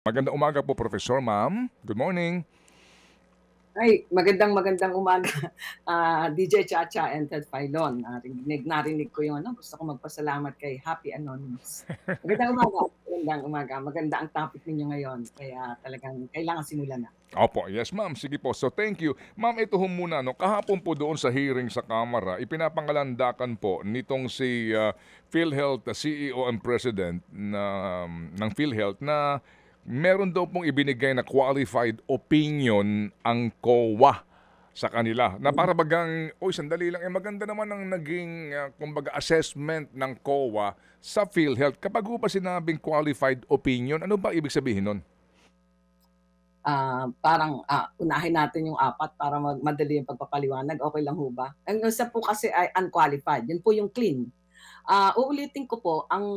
Magandang umaga po, Professor, ma'am. Good morning. Ay, magandang umaga, DJ Chacha and Ted Filon. Narinig ko yung ano, gusto ko magpasalamat kay Happy Anonymous. Magandang umaga, magandang umaga. Maganda ang topic ninyo ngayon, kaya talagang kailangan simulan na. Opo, yes ma'am. Sige po. So thank you. Ma'am, ito ho muna, no, kahapon po doon sa hearing sa Kamara, ipinapangalandakan po nitong si PhilHealth CEO and President ng PhilHealth na meron daw pong ibinigay na qualified opinion ang COA sa kanila. Na para bagang, oy, sandali lang, maganda naman ang naging, kumbaga, assessment ng COA sa PhilHealth. Kapag ho ba sinabing qualified opinion, ano ba ibig sabihin nun? Parang unahin natin yung apat para madali yung pagpapaliwanag. Okay lang ho ba? Ang isa po kasi ay unqualified. Yun po yung clean. Uulitin ko po, ang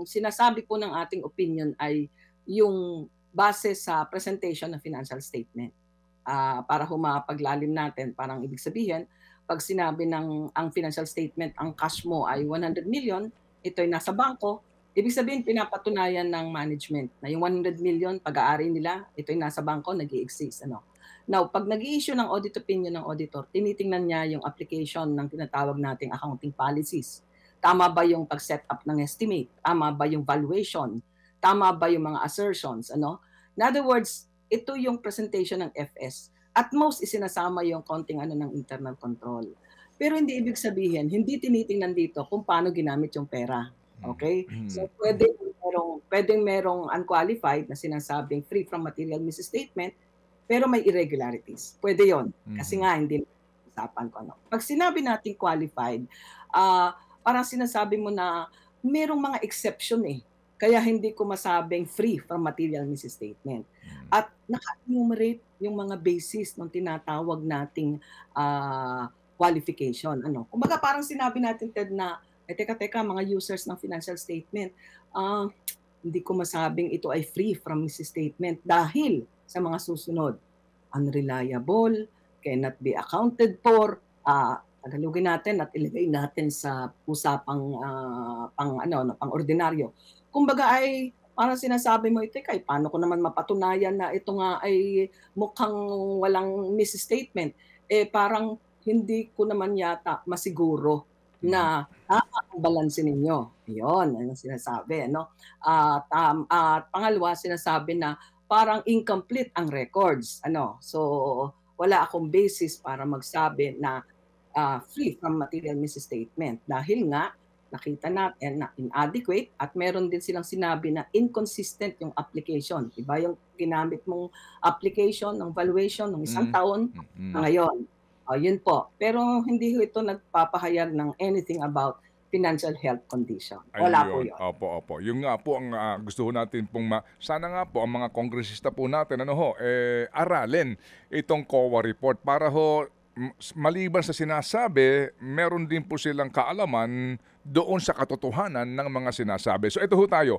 sinasabi po ng ating opinion ay yung base sa presentation ng financial statement. Para humapaglalim natin, parang ibig sabihin, pag sinabi ng ang financial statement, ang cash mo ay 100 million, ito ay nasa bangko, ibig sabihin pinapatunayan ng management na yung 100 million pag-aari nila, ito ay nasa bangko, nag-i-exist. Ano? Now, pag nag-i-issue ng audit opinion ng auditor, tinitingnan niya yung application ng tinatawag nating accounting policies. Tama ba yung pag-set up ng estimate? Tama ba yung valuation? Tama ba yung mga assertions? Ano? In other words, ito yung presentation ng FS. At most, isinasama yung konting ng internal control. Pero hindi ibig sabihin, hindi tinitingnan dito kung paano ginamit yung pera. Okay? So pwedeng merong unqualified na sinasabing free from material misstatement, pero may irregularities. Pwede 'yon. Kasi nga hindi usapan ko ano. Pag sinabi nating qualified, parang sinasabi mo na merong mga exception eh. Kaya hindi ko masabing free from material misstatement. At naka-enumerate yung mga basis ng tinatawag nating qualification. Ano? Kumbaga parang sinabi natin, Ted, na teka, mga users ng financial statement, hindi ko masabing ito ay free from misstatement dahil sa mga susunod. Unreliable, cannot be accounted for, tagalugin natin at ilagay natin sa usapang pang ordinaryo. Kumbaga ay parang sinasabi mo, teka, paano ko naman mapatunayan na ito nga ay mukhang walang misstatement? Parang hindi ko naman yata masiguro na tama ang balanse ninyo. Yun, ang sinasabi. Ano? At pangalawa, sinasabi na parang incomplete ang records. Ano? So, wala akong basis para magsabi na free from material misstatement. Dahil nga, nakita natin na inadequate at meron din silang sinabi na inconsistent yung application. Iba yung ginamit mong application ng valuation ng isang taon ngayon. Yun po. Pero hindi ito nagpapahayag ng anything about financial health condition. Wala po Ayun, yun. opo. Yung nga po ang gusto ho natin pong sana nga po ang mga kongresista po natin aralin itong COA report para ho maliban sa sinasabi, meron din po silang kaalaman doon sa katotohanan ng mga sinasabi. So ito ho tayo.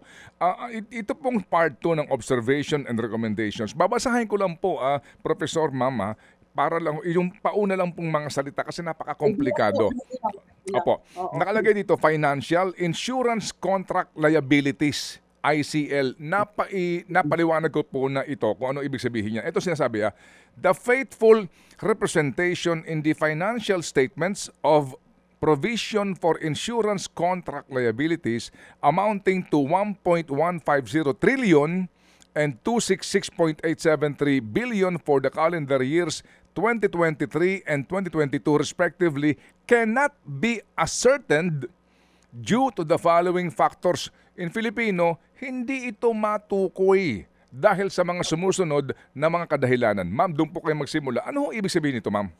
Ito pong part 2 ng observation and recommendations. Babasahin ko lang po, Professor Mama, para lang yung pauna lang pong mga salita kasi napaka-komplikado. Opo. Nakalagay dito, financial insurance contract liabilities. ICL. Napaliwanag ko po na ito kung ano ibig sabihin niya. Ito sinasabi, the faithful representation in the financial statements of provision for insurance contract liabilities amounting to 1.150 trillion and 266.873 billion for the calendar years 2023 and 2022 respectively cannot be ascertained due to the following factors. In Filipino, hindi ito matukoy dahil sa mga sumusunod na mga kadahilanan. Ma'am, doon po kayo magsimula. Ano ho ibig sabihin nito, ma'am?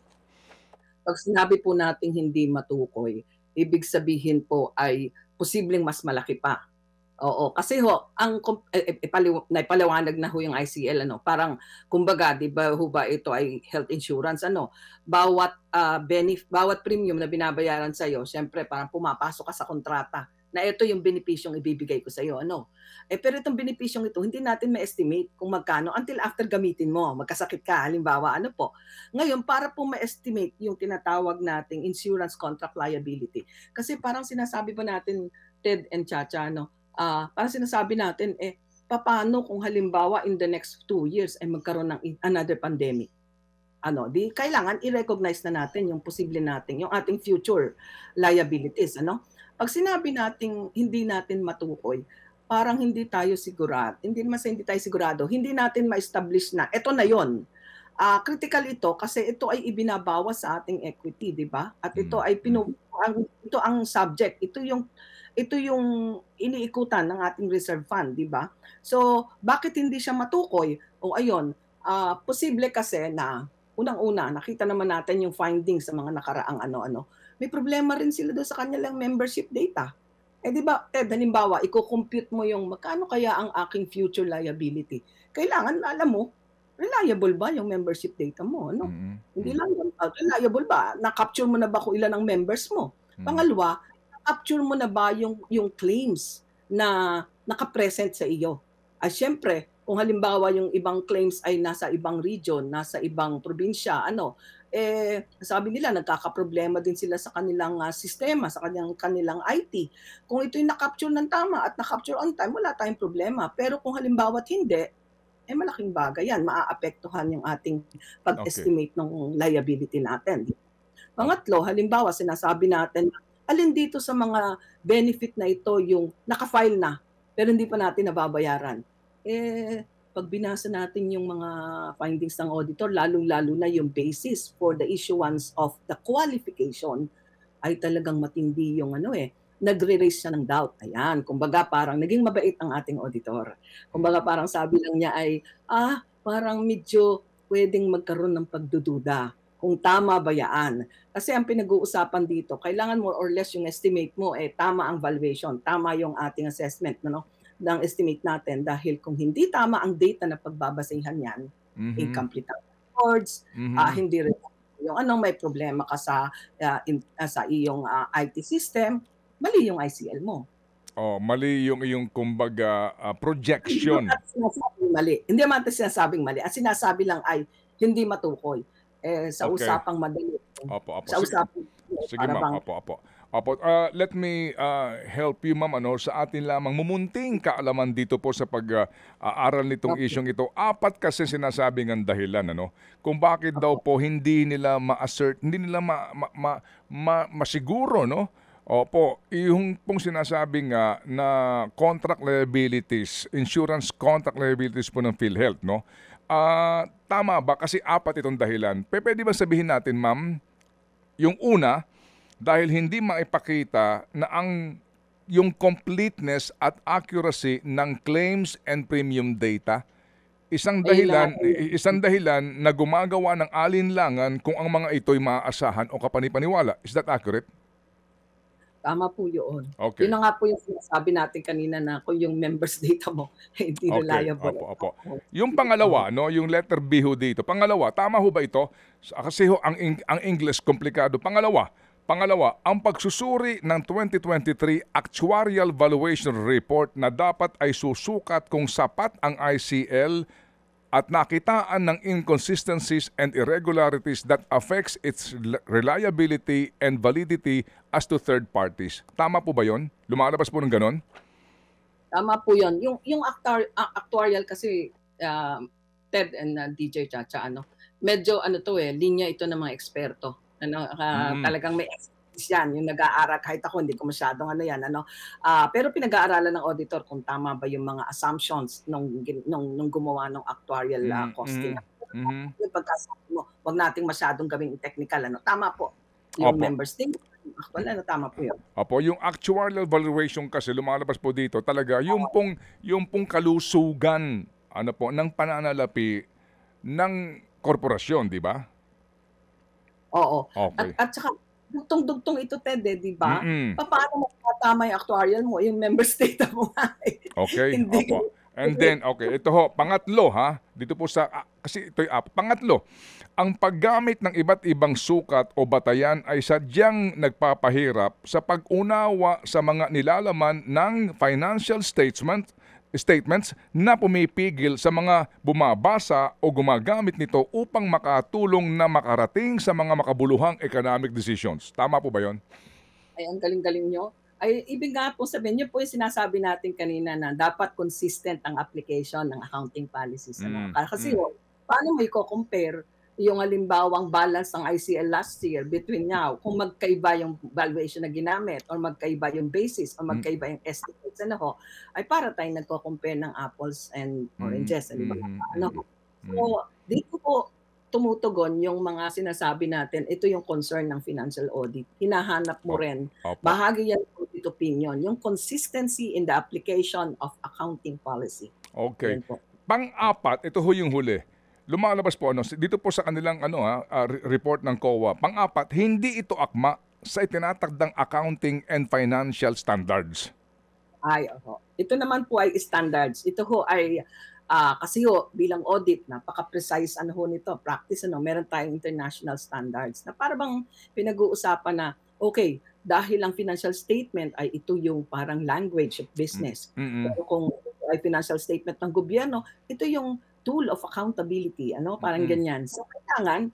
Pag sinabi po nating hindi matukoy, ibig sabihin po ay posibleng mas malaki pa. Oo, kasi ang naipaliwanag na yung ICL, parang kumbaga, 'di ba ito ay health insurance, bawat bawat premium na binabayaran sa iyo, syempre parang pumapasok ka sa kontrata na ito yung benepisyong ibibigay ko sa iyo, pero itong benepisyong ito hindi natin ma-estimate kung magkano until after gamitin mo, magkasakit ka halimbawa, po. Ngayon, para po ma-estimate yung tinatawag nating insurance contract liability, kasi parang sinasabi pa natin, Ted and Chacha, parang sinasabi natin, papaano kung halimbawa in the next 2 years ay magkaroon ng another pandemic? Di kailangan i-recognize na natin yung posible nating yung ating future liabilities, ano? 'Pag sinabi nating hindi natin matukoy, parang hindi tayo sigurado, hindi naman sa hindi tayo sigurado, hindi natin ma-establish na eto na yon. Critical ito kasi ito ay ibinabawas sa ating equity, 'di ba? At ito ay ito ang subject, ito yung iniikutan ng ating reserve fund, 'di ba? So, bakit hindi siya matukoy? O ayun, posible kasi na unang-una, nakita naman natin yung findings sa mga nakaraang ano-ano. May problema rin sila doon sa kanilang membership data. Di ba, Ted, halimbawa, i-compute mo yung magkano kaya ang aking future liability. Kailangan, alam mo, reliable ba yung membership data mo? Ano? Hindi lang yun. Reliable ba? Na-capture mo na ba kung ilan ang members mo? Pangalawa, na-capture mo na ba yung claims na nakapresent sa iyo? Syempre, kung halimbawa yung ibang claims ay nasa ibang region, nasa ibang probinsya, sabi nila nagkakaproblema din sila sa kanilang sistema, sa kanilang IT. Kung ito'y na-capture ng tama at na-capture on time, wala tayong problema. Pero kung halimbawa hindi, malaking bagay yan. Maaapektuhan yung ating pag-estimate ng liability natin. Pangatlo, halimbawa sinasabi natin, alin dito sa mga benefit na ito yung naka-file na, pero hindi pa natin nababayaran. Pag binasa natin yung mga findings ng auditor, lalong-lalo na yung basis for the issuance of the qualification, ay talagang matindi yung nagre-raise siya ng doubt. Ayan, kumbaga parang naging mabait ang ating auditor. Kumbaga parang sabi lang niya ay, parang medyo pwedeng magkaroon ng pagdududa kung tama ba yan. Kasi ang pinag-uusapan dito, kailangan more or less yung estimate mo, tama ang valuation, tama yung ating assessment, ng estimate natin, dahil kung hindi tama ang data na pagbabasehan yan, incomplete ang records, hindi rin yung may problema ka sa iyong IT system, mali yung ICL mo. Mali yung iyong kumbaga projection. Hindi naman natin sinasabing mali. Ang sinasabi lang ay hindi matukoy. Sa usapang madali. Sa usapang sige ma'am, let me help you ma'am sa atin lamang mumunting kaalaman dito po sa pag-aaral nitong isyong ito. 4 kasi sinasabing ang dahilan kung bakit daw po hindi nila ma-assert, hindi nila masiguro yung pong sinasabi nga na contract liabilities, insurance contract liabilities po ng PhilHealth tama ba? Kasi 4 itong dahilan. Pwede ba sabihin natin ma'am, yung una, dahil hindi maipakita na yung completeness at accuracy ng claims and premium data, isang dahilan na gumagawa ng alinlangan kung ang mga ito'y maaasahan o kapanipaniwala. Is that accurate? Tama po yun. Okay. Yun na nga po yung sinasabi natin kanina na kung yung members data mo hindi reliable. Opo. Yung pangalawa, yung letter B ho dito. Pangalawa, tama ho ba ito? Kasi ho, ang English komplikado. Pangalawa, ang pagsusuri ng 2023 Actuarial Valuation Report na dapat ay susukat kung sapat ang ICL at nakitaan ng inconsistencies and irregularities that affects its reliability and validity as to third parties. Tama po ba yon? Lumalabas po ng ganon? Tama po yon. Yung actuarial kasi, Ted and DJ Chacha, medyo linya ito ng mga eksperto. Talagang may expertise yan, yung nag-aaral, kahit ako hindi ko masyadong pero pinag-aaralan ng auditor kung tama ba yung mga assumptions nung gumawa ng actuarial costing. Yung pagkasabi mo, wag nating masyadong gawing technical, tama po. Yung members din, tama po yun. Yung actuarial valuation kasi lumalabas po dito talaga yung pong kalusugan ng pananalapi ng korporasyon, di ba? Oo. Okay. At saka dugtong-dugtong ito, Ted, di ba? Paano matama yung actuarial mo, yung members data mo? Okay. Hindi. And then, ito ho, pangatlo dito po kasi ito'y pangatlo, ang paggamit ng iba't ibang sukat o batayan ay sadyang nagpapahirap sa pag-unawa sa mga nilalaman ng financial statements na pumipigil sa mga bumabasa o gumagamit nito upang makatulong na makarating sa mga makabuluhang economic decisions. Tama po ba yon? Ay, ang galing-galing nyo. Ay ibig nga po sabihin, yun po yung sinasabi natin kanina na dapat consistent ang application ng accounting policies, ano. Mm, Kasi mm, paano mo iko-compare yung halimbawang balance ng ICL last year between now kung magkaiba yung valuation na ginamit or magkaiba yung basis or mm, magkaiba yung estimates, ano ho, ay para tayong nagko-compare ng apples and mm, oranges, halimbawa, mhm, ano ho. mm, mm. So, dito po tumutugon yung mga sinasabi natin, ito yung concern ng financial audit. Hinahanap mo Op rin, opo, bahagi yan ng audit opinion, yung consistency in the application of accounting policy. okey. Yan po. Pang-apat, ito ho yung huli. Lumalabas po ano, dito po sa kanilang ano, report ng COA. Pang-apat, hindi ito akma sa itinatagdang accounting and financial standards. Ay, oho. Ito naman po ay standards. Ito ho ay, kasi ho bilang audit napaka-precise ano ho nito, practice ano, meron tayong international standards na para bang pinag-uusapan na, okay, dahil ang financial statement ay ito yung parang language of Hmm, business. mm, Pero kung ito ay financial statement ng gobyerno, ito yung tool of accountability, ano, parang mm. ganyan. So kailangan,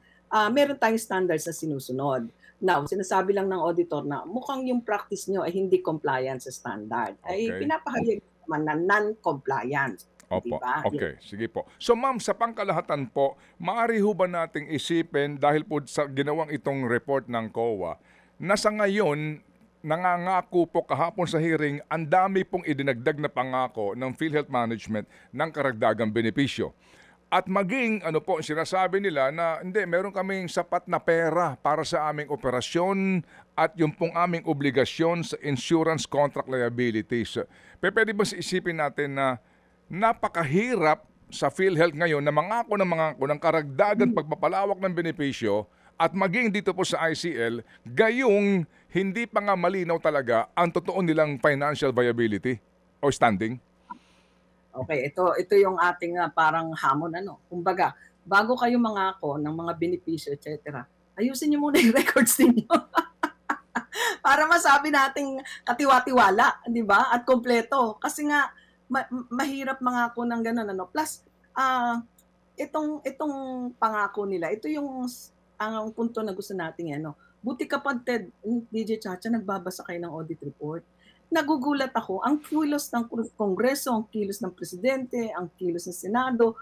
meron tayong standards na sinusunod. Now, sinasabi lang ng auditor na mukhang yung practice nyo ay hindi compliant sa standard. Ay Okey. pinapahayag naman na non-compliance, di Opo, ba? okey, sige po. So ma'am, sa pangkalahatan po, maaari ho ba nating isipin dahil po sa ginawang itong report ng COA, na sa ngayon, nangangako po kahapon sa hearing, ang dami pong idinagdag na pangako ng PhilHealth Management ng karagdagang benepisyo. At maging ano po, sinasabi nila na hindi, meron kaming sapat na pera para sa aming operasyon at yung pong aming obligasyon sa insurance contract liabilities. Puwede ba isipin natin na napakahirap sa PhilHealth ngayon na mangako ng karagdagan pagpapalawak ng benepisyo at maging dito po sa ICL, gayong hindi pa nga malinaw talaga ang totoo nilang financial viability o standing? Okay, ito yung ating, parang hamon ano. Kumbaga, bago kayo mangako ng mga benepisyo et cetera, ayusin niyo muna yung records ninyo para masabi nating katiwa-tiwala, 'di ba? At kumpleto. Kasi nga mahirap mangako ng gano'n ano. Plus, itong pangako nila, ito yung ang punto na gusto nating ano. Buti kapag DJ Chacha nagbabasa kayo ng audit report. Nagugulat ako, ang kilos ng Kongreso, ang kilos ng Presidente, ang kilos ng Senado,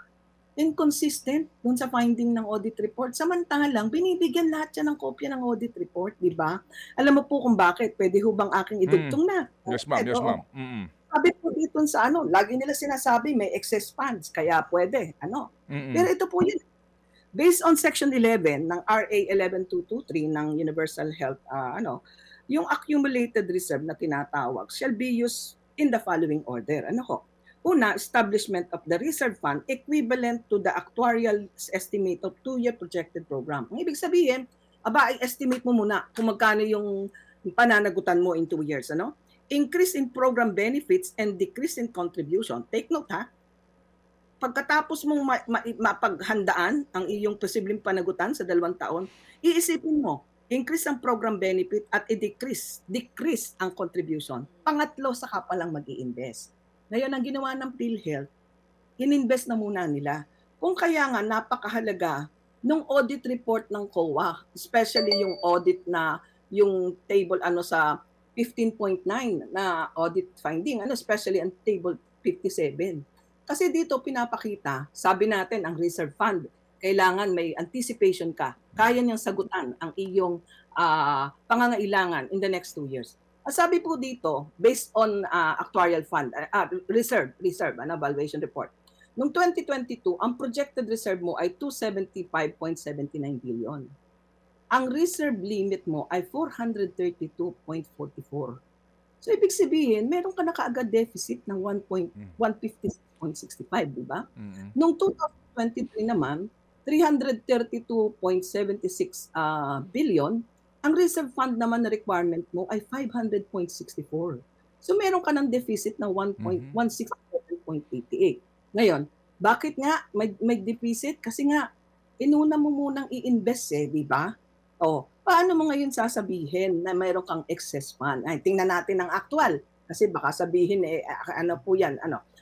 inconsistent dun sa finding ng audit report. Samantalang, binibigyan lahat yan ng kopya ng audit report, di ba? Alam mo po kung bakit, pwede ho bang aking Mm. idugtong na? Yes ma'am, yes Oo. ma'am. Mm. Sabi po dito sa ano, lagi nila sinasabi may excess funds, kaya pwede, ano. Pero Mm. ito po yun, based on Section 11 ng RA 11223 ng Universal Health, yung accumulated reserve na tinatawag shall be used in the following order. Ano ho? Una, establishment of the reserve fund equivalent to the actuarial estimate of 2-year projected program. Ang ibig sabihin, i-estimate mo muna kung magkano yung pananagutan mo in 2 years. Ano? Increase in program benefits and decrease in contribution. Take note ha, pagkatapos mong mapaghandaan ang iyong posibleng panagutan sa 2 taon, iisipin mo, increase ang program benefit at decrease ang contribution. Pangatlo, saka pa lang mag-i-invest. Ngayon, ang ginawa ng PhilHealth, ininvest na muna nila. Kung kaya nga, napakahalaga nung audit report ng COA, especially yung audit na yung table sa 15.9 na audit finding, especially ang table 57. Kasi dito pinapakita, sabi natin ang reserve fund, kailangan may anticipation ka. Kaya niyang sagutan ang iyong pangangailangan in the next 2 years. Sabi po dito, based on actuarial fund, reserve, valuation report. Noong 2022, ang projected reserve mo ay 275.79 billion. Ang reserve limit mo ay 432.44. So, ibig sabihin, meron ka na kaagad deficit ng 156.65, di ba? Mm. Noong 2023 naman, 332.76 billion, ang reserve fund naman na requirement mo ay 500.64. So, meron ka ng deficit ng 167.88. Ngayon, bakit nga may deficit? Kasi nga, inuna mo munang i-invest di ba? Paano mo ngayon sasabihin na mayroon kang excess fund? Ay, tingnan natin ang actual. Kasi baka sabihin, ano po yan,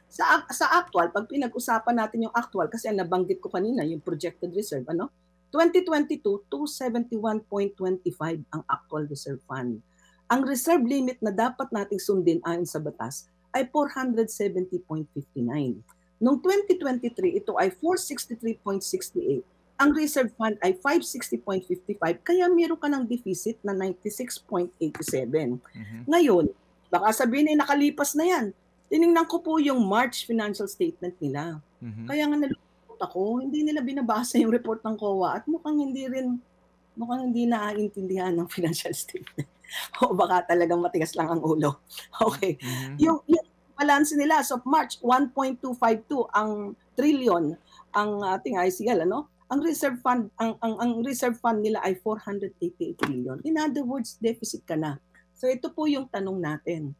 Sa actual, pag pinag-usapan natin yung actual, kasi ang nabanggit ko kanina, yung projected reserve, 2022, 271.25 ang actual reserve fund. Ang reserve limit na dapat nating sundin ayon sa batas ay 470.59. Noong 2023, ito ay 463.68. Ang reserve fund ay 560.55, kaya meron ka ng deficit na 96.87. Ngayon, baka sabihin ay nakalipas na yan. Tiningnan ko po yung March financial statement nila. Kaya nga nalulungkot ako, hindi nila binabasa yung report ng COA at mukhang hindi naiintindihan ng financial statement. O baka talagang matigas lang ang ulo. Okay. Yung balance nila as of March, 1.252 ang trillion ang ating ICL, ano? Ang reserve fund nila ay 488 billion. In other words, deficit ka na. So ito po yung tanong natin.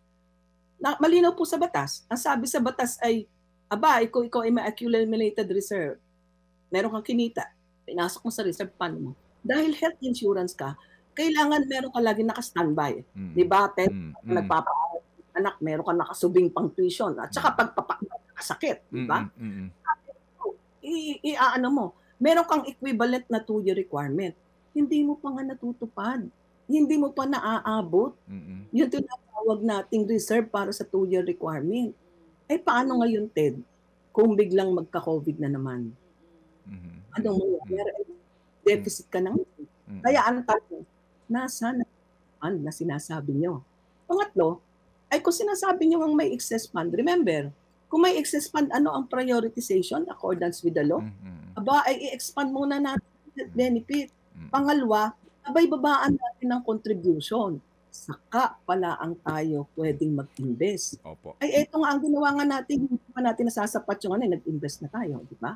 Malinaw po sa batas. Ang sabi sa batas ay, ikaw ay may accumulated reserve. Meron kang kinita. Pinasok mo sa reserve fund mo. Dahil health insurance ka, kailangan meron ka lagi naka-standby. Di ba? Nagpapaaral anak, meron ka nakasubing pang tuition. At saka pagpapakasakit. Di ba? Ano mo, meron kang equivalent na 2-year requirement. Hindi mo pa nga natutupad. Hindi mo pa naaabot. Yung tinatawag nating reserve para sa 2-year requirement. Paano ngayon, Ted, kung biglang magka-COVID na naman? Anong mangyayari? Deficit ka na. Kaya ang tanong, nasaan na sinasabi nyo? Pangatlo, kung sinasabi nyo ang may excess fund, remember, kung may excess fund, ano ang prioritization accordance with the law? I-expand muna natin ang benefit. Pangalawa, babaan natin ng contribution. Saka pala ang tayo pwedeng mag-invest. Ito nga ang ginawa nga natin, hindi pa natin nasasapat yung nag-invest na tayo, di ba?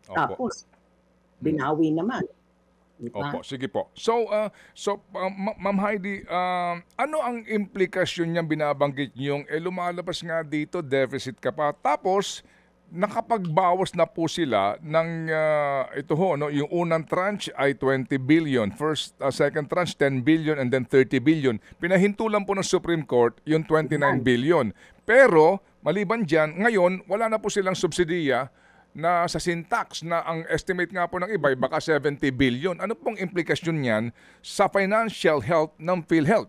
Tapos, binawi naman. Diba? Opo, sige po. So, Ma'am Heidi, ano ang implikasyon niyang binabanggit niyong lumalabas nga dito, deficit ka pa, tapos nakapagbawas na po sila ng yung unang tranche ay 20 billion, second tranche 10 billion and then 30 billion. Pinahinto lang po ng Supreme Court yung 29 billion. Pero maliban diyan, ngayon wala na po silang subsidiya na sa syntax na ang estimate nga po ng iba ay baka 70 billion. Ano pong implikasyon niyan sa financial health ng PhilHealth?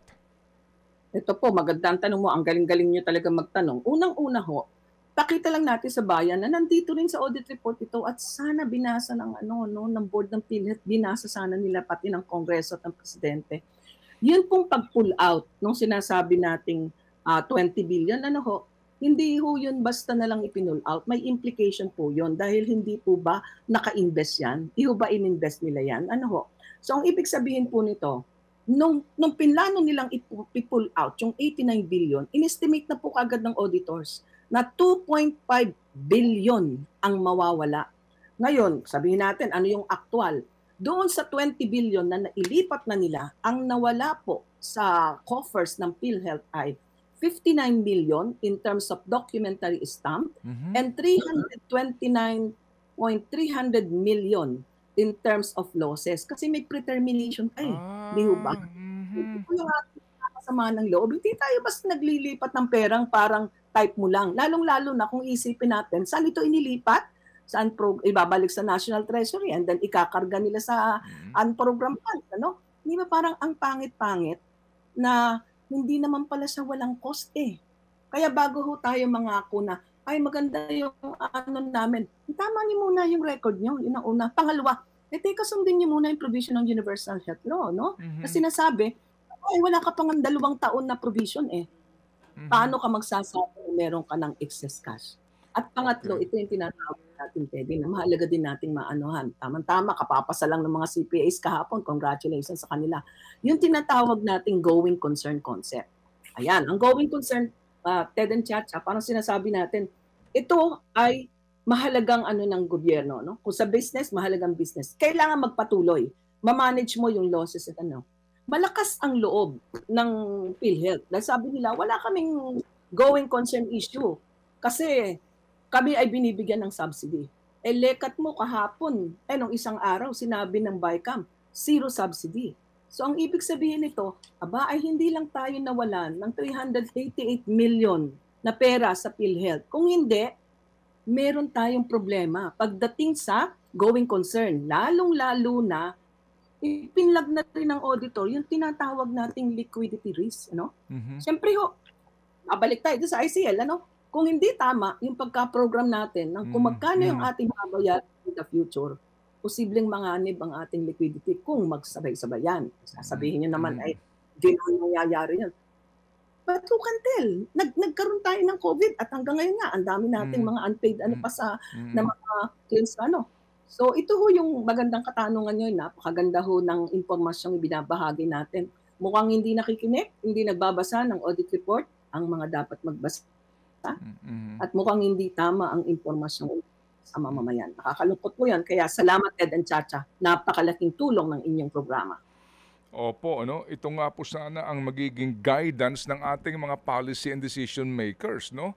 Ito po, magandang tanong mo. Ang galing-galing niyo talaga magtanong. Unang-una ho, pakita lang natin sa bayan na nandito rin sa audit report ito at sana binasa ng ng board ng PhilHealth, binasa sana nila pati ng Kongreso at ng Presidente. Yun pong pag-pull out nung sinasabi nating 20 billion, hindi ho yun basta na lang ipinul out. May implication po yun dahil hindi po ba naka-invest yan? Di ho ba in-invest nila yan? So ang ibig sabihin po nito, nung pinlano nilang i-pull out yung 89 billion, inestimate na po kagad ng auditors na 2.5 billion ang mawawala. Ngayon, sabihin natin ano yung actual. Doon sa 20 billion na nailipat na nila, ang nawala po sa coffers ng PhilHealth ay 59 million in terms of documentary stamp and 329.300 million in terms of losses. Kasi may pre-termination tayo. Di ba? Ito yung ating nakasama ng loob. Hindi tayo basta naglilipat ng perang parang type mo lang. Lalong-lalo na kung isipin natin, saan ito inilipat? Saan ibabalik sa National Treasury and then ikakarga nila sa unprogrammed funds. Hindi ba parang ang pangit-pangit na hindi naman pala siya walang cost Kaya bago ho tayo mangako na, maganda yung namin. Tama niyo muna yung record niyo, yun ang una. Pangalawa, teka sundin niyo muna yung provision ng Universal Health Law, Kasi sinasabi, wala ka pang 2 taon na provision Paano ka magsasabi meron ka ng excess cash? At pangatlo, ito yung tinatawag natin, Teddy, na mahalaga din nating maanuhan. Tama-tama, kapapasa lang ng mga CPAs kahapon. Congratulations sa kanila. Yung tinatawag nating going concern concept. Ayan, ang going concern, Ted and Chacha, parang sinasabi natin, ito ay mahalagang ng gobyerno. Kung sa business, mahalagang business. Kailangan magpatuloy. Ma-manage mo yung losses at Malakas ang loob ng PhilHealth. Dahil sabi nila, wala kaming going concern issue. Kasi kami ay binibigyan ng subsidy. Lekat mo kahapon, nung isang araw, sinabi ng BICAM, 0 subsidy. So ang ibig sabihin nito, ay hindi lang tayo nawalan ng 388 million na pera sa PhilHealth. Kung hindi, meron tayong problema pagdating sa going concern. Lalong-lalo na ipinlag na rin ng auditor yung tinatawag nating liquidity risk, ano? Siyempre ho, babalik tayo sa ICL, ano? Kung hindi tama yung pagka-program natin ng kung magkano yung ating babayaran in the future, posibleng manganib ang ating liquidity kung magsabay-sabay yan. Sasabihin nyo naman, ay, hindi naman nangyayari yan. But who can tell? Nagkaroon tayo ng COVID at hanggang ngayon nga, ang dami nating mga unpaid na mga claims ano. So ito ho yung magandang katanungan nyo, napakaganda ho ng impormasyong ibinabahagi natin. Mukhang hindi nakikinig, hindi nagbabasa ng audit report ang mga dapat magbasa. At mukhang hindi tama ang impormasyong sa mamamayan. Nakakalungkot po yan. Kaya salamat Ed and Chacha. Napakalaking tulong ng inyong programa. Opo, ano, ito nga po sana ang magiging guidance ng ating mga policy and decision makers, no?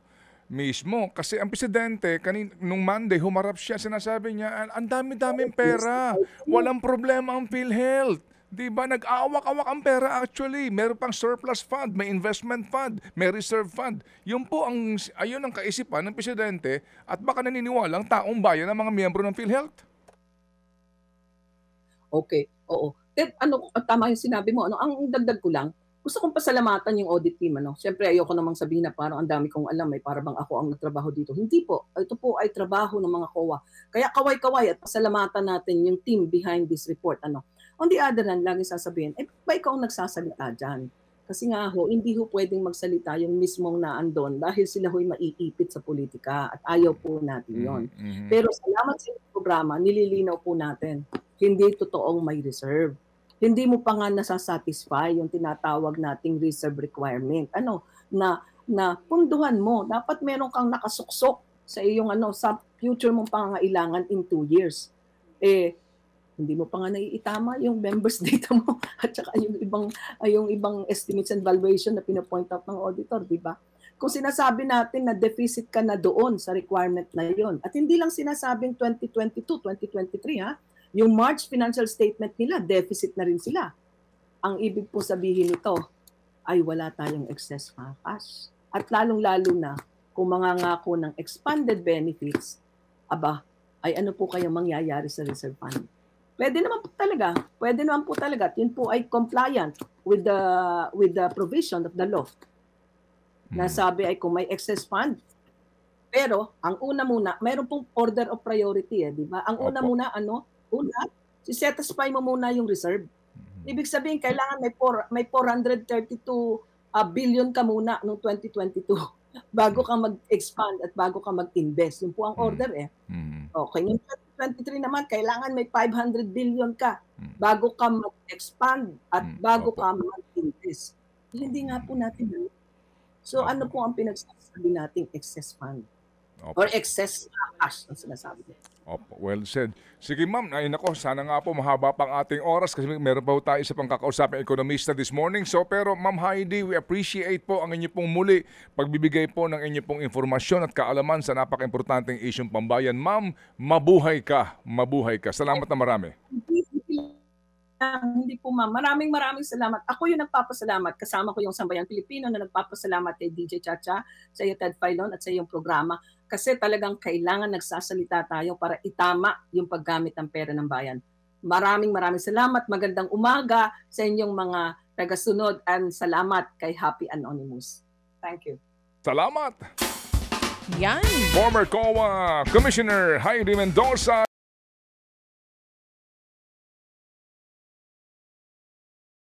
Mismo, kasi ang presidente, nung Monday, humarap siya, sinasabi niya, ang dami-daming pera, walang problema ang PhilHealth. Di ba, nag-aawak-awak ang pera actually. Meron pang surplus fund, may investment fund, may reserve fund. Yun po ayun ang kaisipan ng presidente at baka naniniwala ang taong bayan ng mga miyembro ng PhilHealth. Okay, oo. Ted, tama yung sinabi mo. Ang dagdag ko lang, gusto kong pasalamatan yung audit team. Siyempre, ayoko namang sabihin na parang ang dami kong alam, para bang ako ang nagtrabaho dito. Hindi po. Ito po ay trabaho ng mga COA. Kaya kaway-kaway at pasalamatan natin yung team behind this report. On the other hand, lagi sasabihin, ba ikaw ang nagsasalita dyan? Kasi nga hindi pwedeng magsalita yung mismong naandon dahil sila ho'y maiipit sa politika at ayaw po natin yon. Pero salamat sa programa, nililinaw po natin, hindi totoong may reserve. Hindi mo pa nga nasasatisfy yung tinatawag nating reserve requirement. Na punduhan mo, dapat meron kang nakasuksok sa iyong sa future mong pangangailangan in 2 years. Hindi mo pa nga naiitama yung members data mo at saka yung ibang estimates and valuation na pinapoint out ng auditor, di ba? Kung sinasabi natin na deficit ka na doon sa requirement na yon, at hindi lang sinasabing 2022, 2023 yung March financial statement nila, deficit na rin sila. Ang ibig po sabihin nito ay wala tayong excess cash. At lalong-lalo na kung mangangako ng expanded benefits, ay ano po kayong mangyayari sa reserve fund? Pwede naman po talaga. At yun po ay compliant with the provision of the law. Nasabi ay kung may excess fund. Pero, ang una muna, mayroon pong order of priority, di ba? Ang una muna, satisfy mo muna yung reserve. Ibig sabihin, kailangan may 432 billion ka muna noong 2022 bago ka mag-expand at bago ka mag-invest. Yun po ang order Okay, noong 2023 naman, kailangan may 500 billion ka bago ka mag-expand at bago ka mag-invest. Hindi nga po natin. So ano po ang pinagsasabi nating excess fund? Or excess cash ang sinasabi ko. Well said. Sige ma'am, ay nako, sana nga po mahaba pang ating oras kasi meron pa tayo sa pangkakausaping ekonomista this morning. So pero Ma'am Heidi, we appreciate po ang inyo pong muli pagbibigay po ng inyo pong informasyon at kaalaman sa napaka-importanteng isyong pambayan. Ma'am, mabuhay ka. Mabuhay ka. Salamat na marami. Hindi po ma'am. Maraming salamat. Ako yung nagpapasalamat. Kasama ko yung Sambayang Pilipino na nagpapasalamat kay DJ Chacha, sa iyo Ted Filon at sa iyong programa. Kasi talagang kailangan nagsasalita tayo para itama yung paggamit ng pera ng bayan. Maraming salamat. Magandang umaga sa inyong mga tagasunod and salamat kay Happy Anonymous. Thank you. Salamat! Yan! Former COA Commissioner Heidi Mendoza.